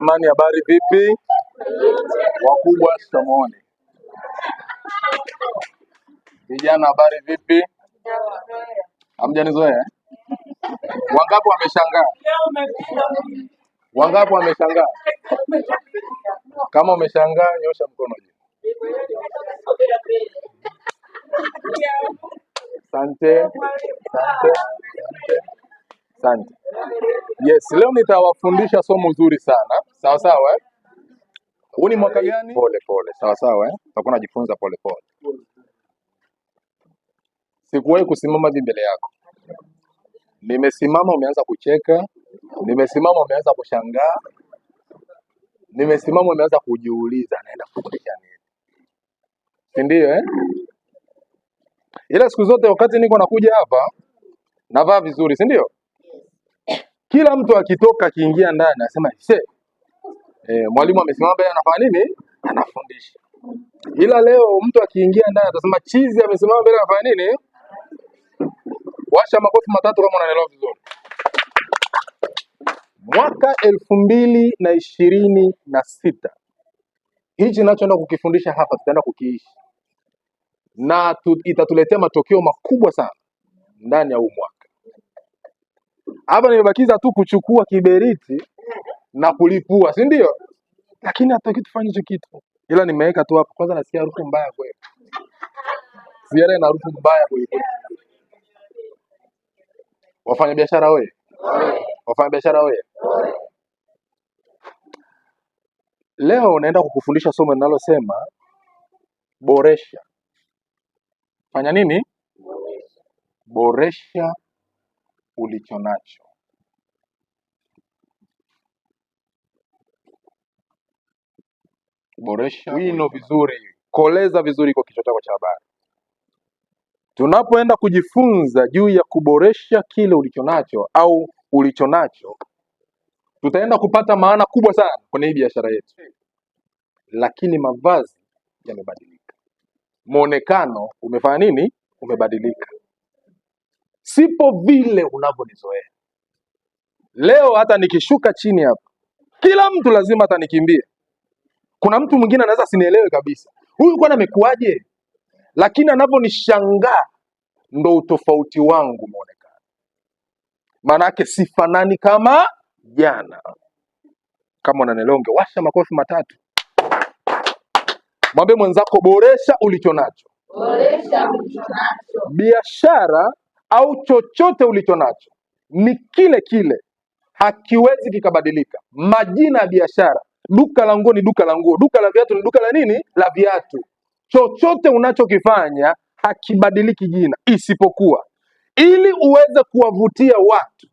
Mani, habari vipi? Wakubwa shikamooni. Vijana habari vipi? Hamjanizoea? Wangapi wameshangaa? Wangapi wameshangaa? Kama umeshangaa nyosha mkono juu. Asante. Asante. Yes, leo nitawafundisha somo zuri sana. Sawa sawa eh? Huu ni mwaka gani? Pole. Sawa sawa eh? Tutakuwa najifunza pole. Sikuwahi kusimama hivi mbele yako. Nimesimama umeanza kucheka. Nimesimama umeanza kushangaa. Nimesimama umeanza kujiuliza naenda kufundisha nini. Si ndio eh? Ila siku zote wakati niko nakuja hapa navaa vizuri, si ndio? Kila mtu akitoka akiingia ndani anasema mwalimu amesimama mbele anafanya nini? Anafundisha. Ila leo mtu akiingia ndani atasema chizi amesimama mbele anafanya nini? Washa makofi matatu kama unanielewa vizuri. Mwaka 2026 hichi ninachoenda kukifundisha hapa tutaenda kukiishi. Na itatuletea matokeo makubwa sana ndani ya huu mwaka. Hapa nimebakiza tu kuchukua kiberiti na kulipua, si ndio? Lakini hataki tufanye hicho kitu. Ila nimeweka tu hapo. Kwanza nasikia harufu mbaya kweli. Ziara ina harufu mbaya kweli. Wafanya biashara wewe? Wafanya biashara wewe? Leo naenda kukufundisha somo linalosema boresha. Fanya nini? Boresha ulichonacho. Boresha wino vizuri, koleza vizuri kwa kichwa chako cha habari. Tunapoenda kujifunza juu ya kuboresha kile ulichonacho au ulichonacho, tutaenda kupata maana kubwa sana kwenye hii biashara yetu. Lakini mavazi yamebadilika. Muonekano umefanya nini? Umebadilika. Sipo vile unavyonizoea. Leo hata nikishuka chini hapa, kila mtu lazima atanikimbia. Kuna mtu mwingine anaweza sinielewe kabisa. Huyu kwani amekuaje? Lakini anavyonishangaa ndo utofauti wangu muonekano. Maana yake sifanani kama jana. Kama unanielewa ungewasha makofi matatu. Mwambie mwenzako boresha ulichonacho. Boresha ulichonacho. Biashara au chochote ulichonacho ni kile kile. Hakiwezi kikabadilika. Majina ya biashara, duka la nguo ni duka la nguo, duka la viatu ni duka la nini? La viatu. Chochote unachokifanya hakibadiliki jina, isipokuwa ili uweze kuwavutia watu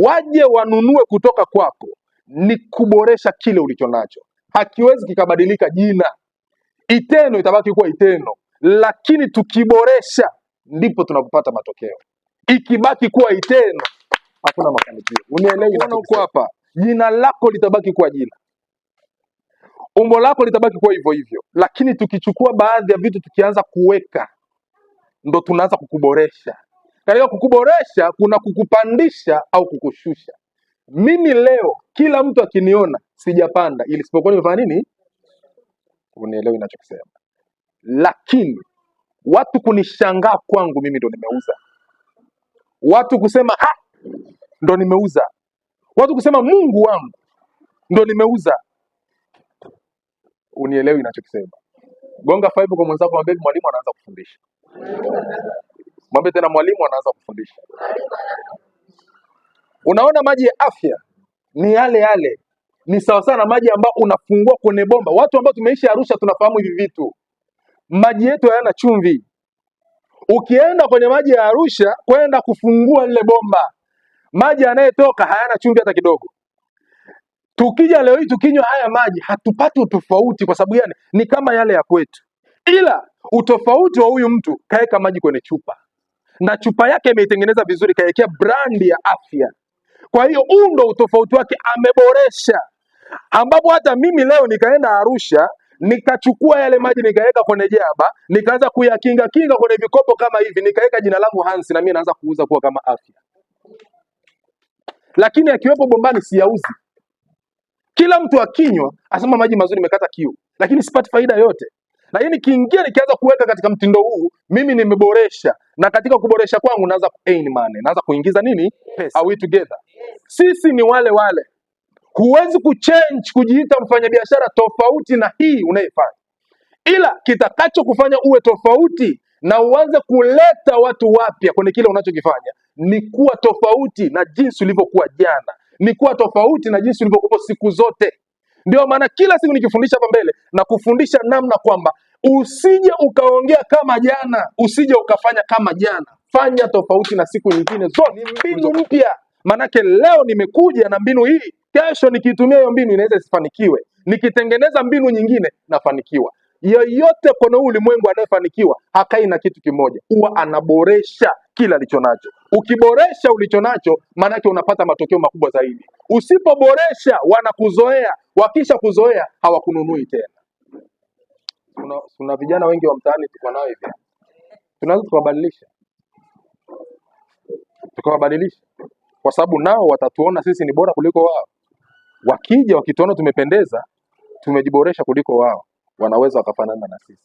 waje wanunue kutoka kwako ni kuboresha kile ulichonacho. Hakiwezi kikabadilika jina. Iteno itabaki kuwa Iteno, lakini tukiboresha ndipo tunapopata matokeo. Ikibaki kuwa Iteno hakuna mafanikio. Unielewi? Unaona huko hapa, jina lako litabaki kuwa jina, umbo lako litabaki kuwa hivyo hivyo, lakini tukichukua baadhi ya vitu tukianza kuweka, ndo tunaanza kukuboresha. Katika kukuboresha kuna kukupandisha au kukushusha. Mimi leo kila mtu akiniona sijapanda, ili sipokuwa nimefanya nini? Unielewi ninachokisema? Lakini watu kunishangaa kwangu mimi ndo nimeuza. Watu kusema ndo nimeuza. Watu kusema Mungu wangu ndo nimeuza. Unielewi ninachokisema? Gonga 5 kwa mwenzako, mwambie mwalimu anaanza kufundisha. Mwambie tena mwalimu anaanza kufundisha. Unaona maji ya afya ni yale. Ni sawa sana na maji ambayo unafungua kwenye bomba. Watu ambao tumeishi Arusha tunafahamu hivi vitu. Maji yetu hayana chumvi. Ukienda kwenye maji ya Arusha kwenda kufungua lile bomba, maji yanayetoka hayana chumvi hata kidogo. Tukija leo hii tukinywa haya maji hatupati utofauti. Kwa sababu gani? Ni kama yale ya kwetu. Ila utofauti wa huyu mtu kaeka maji kwenye chupa, na chupa yake imeitengeneza vizuri, kaekea brandi ya afya. Kwa hiyo ndo utofauti wake, ameboresha. Ambapo hata mimi leo nikaenda Arusha nikachukua yale maji nikaweka kwenye jaba, nikaanza kuyakinga kwenye vikopo kama hivi, nikaweka jina langu Hansi, na mimi naanza kuuza kuwa kama afya. Lakini akiwepo bombani siyauzi. Kila mtu akinywa asema maji mazuri imekata kiu, lakini sipati faida yote. Lakini kiingia nikianza kuweka katika mtindo huu, mimi nimeboresha, na katika kuboresha kwangu naanza earn money, naanza kuingiza nini? Pesa. Are we together? Sisi ni wale wale. Huwezi kuchange kujiita mfanyabiashara tofauti na hii unayefanya, ila kitakacho kufanya uwe tofauti na uanze kuleta watu wapya kwenye kile unachokifanya ni kuwa tofauti na jinsi ulivyokuwa jana, ni kuwa tofauti na jinsi ulivyokuwa siku zote. Ndio maana kila siku nikifundisha hapa mbele na kufundisha namna kwamba usije ukaongea kama jana, usije ukafanya kama jana, fanya tofauti na siku nyingine zote. Ni mbinu mpya. Manake leo nimekuja na mbinu hii, kesho nikitumia hiyo mbinu inaweza isifanikiwe, nikitengeneza mbinu nyingine nafanikiwa. Yoyote kwenye ulimwengu anayefanikiwa hakai na kitu kimoja, huwa anaboresha kila alichonacho. Ukiboresha ulichonacho, maanake unapata matokeo makubwa zaidi. Usipoboresha, wanakuzoea, wakisha kuzoea hawakununui tena. Kuna vijana wengi wa mtaani tuko nao hivi, tunaweza tukawabadilisha, kwa sababu nao watatuona sisi ni bora kuliko wao. Wakija wakituona tumependeza, tumejiboresha kuliko wao, wanaweza wakafanana na sisi.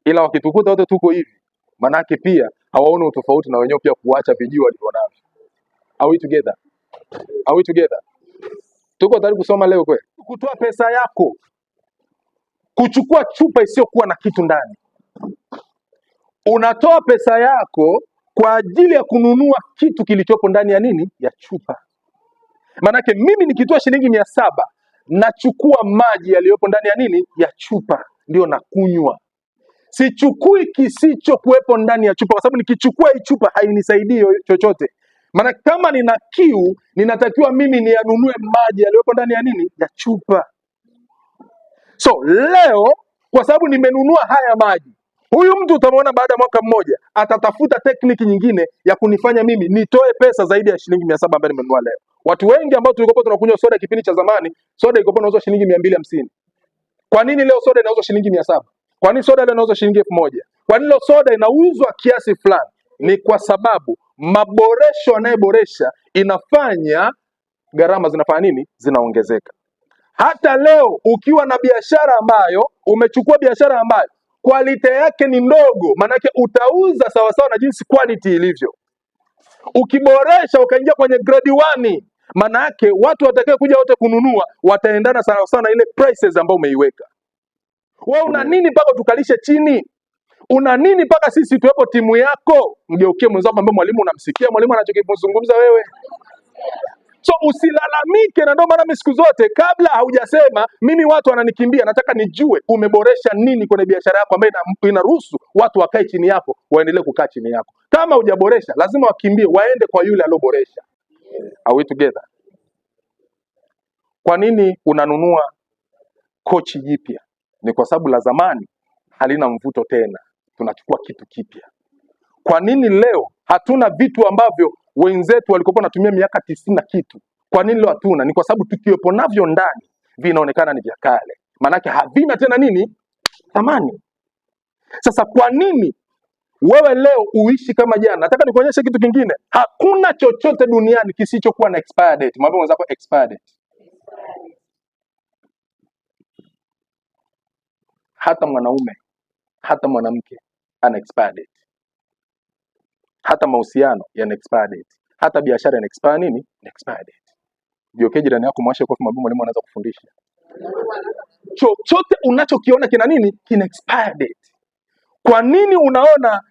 Ila wakitukuta wote tuko hivi, manake pia hawaoni utofauti na wenyewe pia kuacha vijio walivonavyo. Are we together? Are we together? Tuko tayari kusoma leo kweli? Kutoa pesa yako, kuchukua chupa isiyokuwa na kitu ndani. Unatoa pesa yako kwa ajili ya kununua kitu kilichopo ndani ya nini? Ya chupa. Manake mimi nikitoa shilingi 700 nachukua maji yaliyopo ndani ya nini? Ya chupa, ndio nakunywa. Sichukui kisicho kuwepo ndani ya chupa, kwa sababu nikichukua hii chupa hainisaidii chochote. Maana kama nina kiu, ninatakiwa mimi niyanunue maji yaliyopo ndani ya nini? Ya chupa. So leo kwa sababu nimenunua haya maji, huyu mtu utamwona baada ya mwaka mmoja atatafuta tekniki nyingine ya kunifanya mimi nitoe pesa zaidi ya shilingi 700 ambayo nimenunua leo. Watu wengi ambao tulikuwa tunakunywa soda kipindi cha zamani, soda ilikuwa inauzwa shilingi 250. Kwa nini leo soda inauzwa shilingi 700? Kwa nini soda leo inauzwa shilingi 1000? Kwa nini leo soda inauzwa kiasi fulani? Ni kwa sababu maboresho anayeboresha inafanya gharama zinafanya nini? Zinaongezeka. Hata leo ukiwa na biashara ambayo umechukua biashara ambayo quality yake ni ndogo, manake utauza sawa sawa na jinsi quality ilivyo. Ukiboresha ukaingia kwenye grade 1, manake watu watakao kuja wote kununua wataendana sawa sawa na ile prices ambayo umeiweka. Wewe una nini mpaka tukalishe chini? Una nini mpaka sisi tuwepo timu yako? Mgeukie mwenzako ambaye mwalimu unamsikia mwalimu anachokizungumza wewe. So usilalamike, na ndio maana mimi siku zote kabla haujasema mimi watu wananikimbia, nataka nijue umeboresha nini kwenye biashara yako ambayo inaruhusu watu wakae chini yako, waendelee kukaa chini yako. Kama hujaboresha lazima wakimbie waende kwa yule aliyoboresha. Are we together? Kwa nini unanunua kochi jipya? Ni kwa sababu la zamani halina mvuto tena, tunachukua kitu kipya. Kwa nini leo hatuna vitu ambavyo wenzetu walikuwa wanatumia miaka 90 na kitu? Kwa nini leo hatuna? Ni kwa sababu tukiwepo navyo ndani vinaonekana ni vya kale, manake havina tena nini? Thamani. Sasa kwa nini wewe leo uishi kama jana? Nataka nikuonyeshe kitu kingine. Hakuna chochote duniani kisichokuwa na expire date. Mwambie mwenzako expire date. Hata mwanaume, hata mwanamke ana expire date. Hata mahusiano yana expire date. Hata biashara yana expire nini? Expire date. Ndio jirani yako mwashe kwa mwalimu anaweza kufundisha. Chochote unachokiona kina nini? Kina expire date. Kwa nini unaona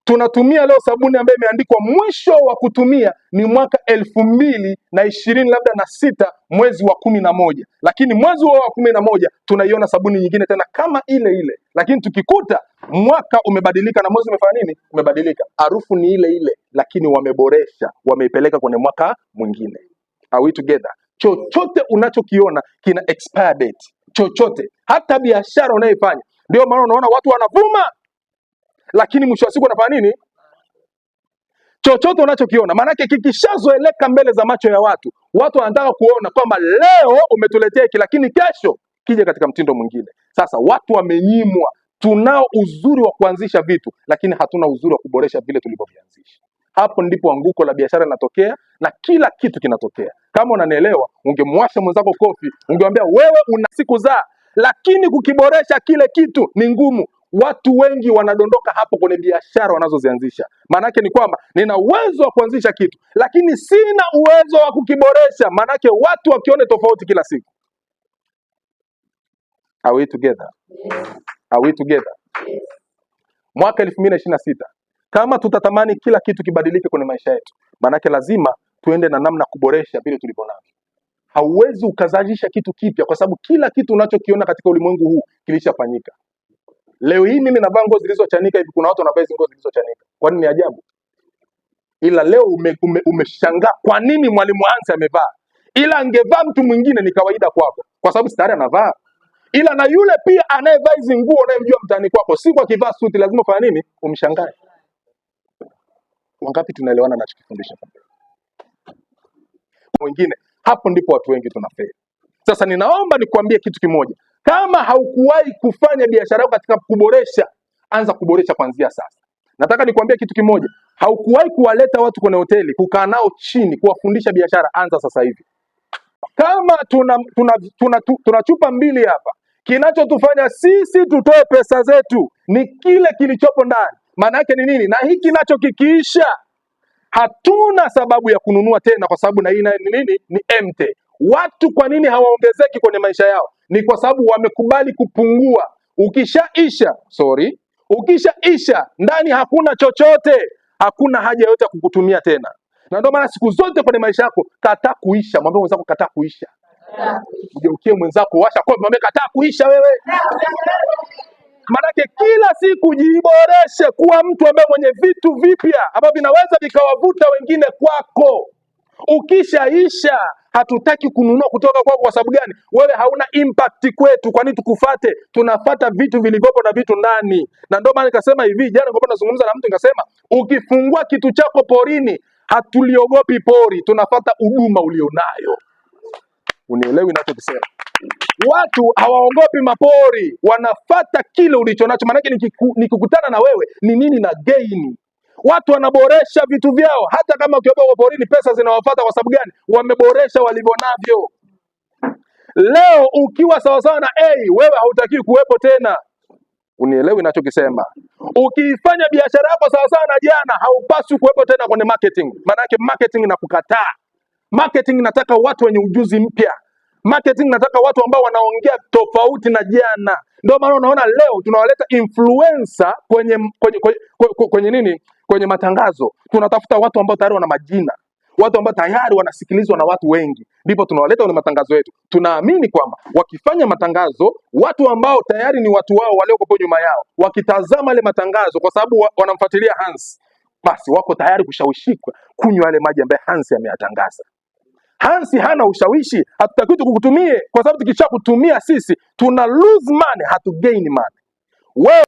tunatumia leo sabuni ambayo imeandikwa mwisho wa kutumia ni mwaka 2020 labda na 6 mwezi wa 11, lakini mwezi wa 11 tunaiona sabuni nyingine tena kama ile ile, lakini tukikuta mwaka umebadilika na mwezi umefanya nini? Umebadilika. Harufu ni ile ile, lakini wameboresha, wameipeleka kwenye mwaka mwingine. Are we together? Chochote unachokiona kina expire date. Chochote, hata biashara unayofanya. Ndio maana unaona watu wanavuma, lakini mwisho wa siku wanafanya nini? Chochote unachokiona, maanake kikishazoeleka mbele za macho ya watu, watu wanataka kuona kwamba leo umetuletea hiki, lakini kesho kija katika mtindo mwingine. Sasa watu wamenyimwa. Tunao uzuri wa kuanzisha vitu, lakini hatuna uzuri wa kuboresha vile tulivyovianzisha. Hapo ndipo anguko la biashara linatokea na kila kitu kinatokea. Kama unanielewa, ungemwasha mwenzako kofi, ungemwambia wewe una siku za, lakini kukiboresha kile kitu ni ngumu. Watu wengi wanadondoka hapo kwenye biashara wanazozianzisha. Maanake ni kwamba nina uwezo wa kuanzisha kitu, lakini sina uwezo wa kukiboresha. Maanake watu wakione tofauti kila siku. Are we together? Yes. Are we together? Yes. Mwaka 2026 kama tutatamani kila kitu kibadilike kwenye maisha yetu, maanake lazima tuende na namna kuboresha vile tulivyo navyo. Hauwezi ukazalisha kitu kipya kwa sababu kila kitu unachokiona katika ulimwengu huu kilishafanyika. Leo hii mimi navaa nguo zilizochanika hivi, kuna watu wanavaa hizo nguo zilizochanika. Kwani ni ajabu? Ila leo umeshangaa kwa nini mwalimu Hansi amevaa. Ila angevaa mtu mwingine ni kawaida kwako kwa sababu stari anavaa. Ila na yule pia anayevaa hizo nguo unayemjua mtaani kwako, siku akivaa suti lazima ufanye nini? Umshangae. Wangapi tunaelewana na chukifundisha? Wengine hapo ndipo watu wengi tunafeli. Sasa ninaomba nikwambie kitu kimoja. Kama haukuwahi kufanya biashara yako katika kuboresha, anza kuboresha kuanzia sasa. Nataka nikwambie kitu kimoja. Haukuwahi kuwaleta watu kwenye hoteli, kukaa nao chini, kuwafundisha biashara, anza sasa hivi. Kama tuna chupa mbili hapa, kinachotufanya sisi tutoe pesa zetu ni kile kilichopo ndani. Maana yake ni nini? Na hiki nacho kikiisha, hatuna sababu ya kununua tena, kwa sababu na hii ni nini? Ni empty. Watu kwa nini hawaongezeki kwenye maisha yao? Ni kwa sababu wamekubali kupungua. Ukishaisha ndani hakuna chochote, hakuna haja yote ya kukutumia tena. Na ndio maana siku zote kwenye maisha yako kataa kuisha. Mwambie mwenzako kataa kuisha. Ugeukie mwenzako, washa kwa mwambie kataa kuisha wewe. Maanake kila siku jiboreshe kuwa mtu ambaye mwenye vitu vipya ambavyo vinaweza vikawavuta wengine kwako. Ukishaisha, hatutaki kununua kutoka kwako. Kwa sababu gani? Wewe hauna impact kwetu. Kwa nini tukufate? Tunafata vitu vilivyopo na vitu ndani. Na ndio maana nikasema hivi, jana nilikuwa nazungumza na mtu nikasema, ukifungua kitu chako porini, hatuliogopi pori, tunafata huduma ulionayo. Unielewi ninachosema? Watu hawaogopi mapori, wanafata kile ulichonacho. Maana yake nikikutana na wewe ni nini na gain. Watu wanaboresha vitu vyao, hata kama ukiogopa porini pesa zinawafuata. Kwa sababu gani? Wameboresha walivyonavyo. Leo ukiwa sawasawa na wewe hautakiwi kuwepo tena. Unielewi ninachokisema? Ukiifanya biashara yako sawasawa na jana, haupaswi kuwepo tena kwenye marketing. Maana yake marketing inakukataa. Marketing inataka watu wenye ujuzi mpya. Marketing nataka watu ambao wanaongea tofauti na jana. Ndio maana unaona leo tunawaleta influencer kwenye nini? Kwenye matangazo. Tunatafuta watu ambao tayari wana majina, watu ambao tayari wanasikilizwa na watu wengi, ndipo tunawaleta kwenye matangazo yetu. Tunaamini kwamba wakifanya matangazo, watu ambao tayari ni watu wao waliokuwa nyuma yao, wakitazama ile matangazo kwa sababu wanamfuatilia Hans, basi wako tayari kushawishika kunywa yale maji ambayo Hans ameyatangaza. Hansi hana ushawishi, hatutaki tukutumie, kwa sababu tukishakutumia sisi tuna lose money, hatu gain money. Wewe